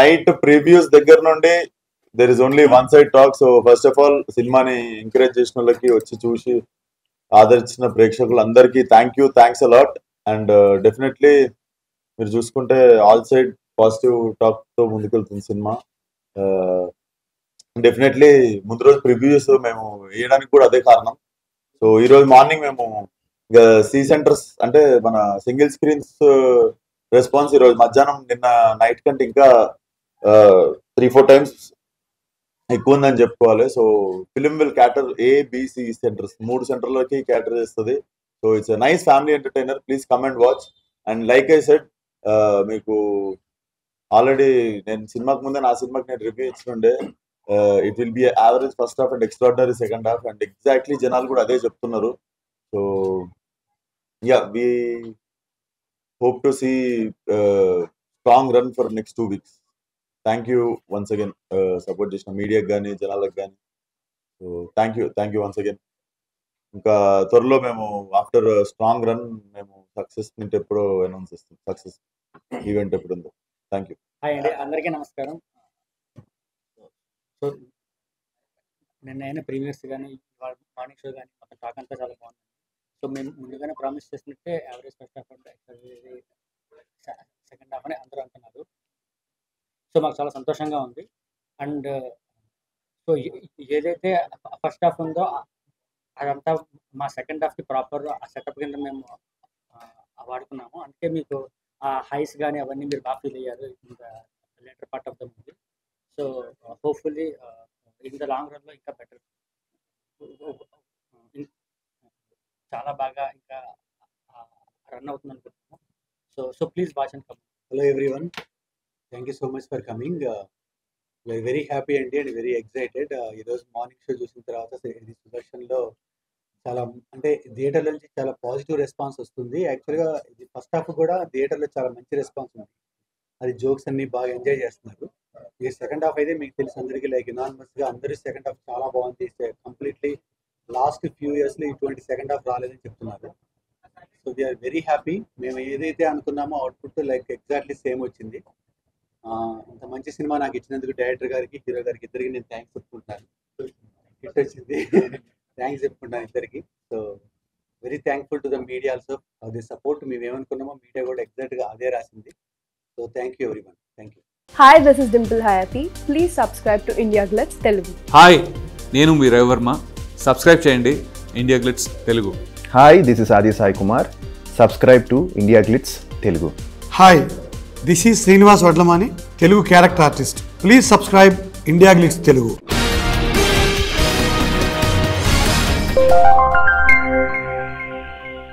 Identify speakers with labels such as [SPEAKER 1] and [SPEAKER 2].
[SPEAKER 1] Night previews దగ్గర నుండి there is only one side talk. So first of all సినిమాని encourage చేసిన వాళ్ళకి వచ్చి చూసి ఆదరించిన ప్రేక్షకులందరికీ థ్యాంక్స్ అలాట్. అండ్ డెఫినెట్లీ మీరు చూసుకుంటే ఆల్ సైడ్ పాజిటివ్ టాక్ తో ముందుకెళ్తుంది సినిమా. డెఫినెట్లీ ముందు రోజు ప్రివ్యూస్ మేము వేయడానికి కూడా అదే కారణం. సో ఈ రోజు మార్నింగ్ మేము సి సెంటర్స్ అంటే మన సింగిల్ స్క్రీన్స్ రెస్పాన్స్ ఈ రోజు మధ్యాహ్నం నిన్న నైట్ కంటే ఇంకా 3-4 times ఎక్కువ ఉందని చెప్పుకోవాలి. So film will cater ABC centres 3 సెంటర్లకి క్యాటర్ చేస్తుంది. So it's nice family entertainer. Please come and watch. And like I said మీకు ఆల్రెడీ నేను సినిమాకి ముందే నా సినిమాకి నేను రివ్యూ ఇచ్చుండే it will be average first half and extraordinary second half. And exactly జనాలు కూడా అదే చెప్తున్నారు. So ya we hope to see strong run for next 2 weeks. Thank you once again support చేసిన మీడియాకి కానీ జనాలకు కానీ. So thank you once again. ఇంకా త్వరలో మేము ఆఫ్టర్ స్ట్రాంగ్ రన్ మేము సక్సెస్ మీట్ ఎప్పుడో అనౌన్స్ చేస్తాం. సక్సెస్ ఈవెంట్ ఎప్పుడు ఉందో. Thank you.
[SPEAKER 2] హాయ్ అండి, అందరికీ నమస్కారం. సో నిన్న ప్రీమియర్స్ కానీ మార్నింగ్ షో కానీ మొత్తం టాక్ అంతా చాలా బాగుంది. సో మేము ముందుగానే ప్రామిస్ చేసినట్టే యావరేజ్ ఫస్ట్ హాఫ్ అంటే సెకండ్ హాఫ్ అని అందరూ అంటున్నారు. సో మాకు చాలా సంతోషంగా ఉంది. అండ్ సో ఏదైతే ఫస్ట్ హాఫ్ ఉందో అదంతా మా సెకండ్ హాఫ్కి ప్రాపర్ ఆ సెటప్ కింద మేము వాడుకున్నాము. అందుకే మీకు ఆ హైస్ కానీ అవన్నీ మీరు బాగా ఫీల్ అయ్యారు in the later part of the movie. So hopefully in the long రన్లో ఇంకా బెటర్, చాలా బాగా ఇంకా రన్ అవుతుంది అనుకుంటున్నాము. So please watch and come.
[SPEAKER 3] Hello everyone, thank you so much for coming. We are very happy అండి and very excited. ఈరోజు morning show చూసిన తర్వాత ఇది సుదర్శన్లో చాలా అంటే థియేటర్ల నుంచి చాలా పాజిటివ్ రెస్పాన్స్ వస్తుంది. యాక్చువల్గా ఇది ఫస్ట్ హాఫ్ కూడా థియేటర్లో చాలా మంచి రెస్పాన్స్ ఉంది. అది జోక్స్ అన్ని బాగా ఎంజాయ్ చేస్తున్నారు. ఈ సెకండ్ హాఫ్ అయితే మీకు తెలిసి అందరికీ లైక్ యునానిమస్గా అందరూ సెకండ్ హాఫ్ చాలా బాగుంది. కంప్లీట్లీ లాస్ట్ ఫ్యూ ఇయర్స్లో ఇటువంటి సెకండ్ హాఫ్ రాలేదని చెప్తున్నారు. So we are very happy. మేము ఏదైతే అనుకున్నామో అవుట్పుట్ లైక్ ఎగ్జాక్ట్లీ సేమ్ వచ్చింది. అంత మంచి సినిమా నాకు ఇచ్చినందుకు డైరెక్టర్ గారికి హీరో గారికి ఇద్దరికి నేను థ్యాంక్స్ చెప్పుకుంటాను. హిట్ వచ్చింది, థ్యాంక్స్ చెప్పుకుంటాను ఇద్దరికి. So very thankful to the media also అది సపోర్ట్. మేము ఏమనుకున్నామో మీడియా కూడా ఎగ్జాక్ట్గా అదే రాసింది. So thank you everyone. Thank you.
[SPEAKER 4] Hi, this is Dimple Hayathi. Please subscribe to India Glitz Telugu.
[SPEAKER 5] Hi, నేను మీ రవివర్మ. సబ్స్క్రైబ్ చేయండి India Glitz Telugu.
[SPEAKER 6] Hi, this is Aadi Sai Kumar. Subscribe to India Glitz Telugu.
[SPEAKER 7] Hi, this is Srinivas Vadlamani, Telugu character artist. Please subscribe India Glitz Telugu.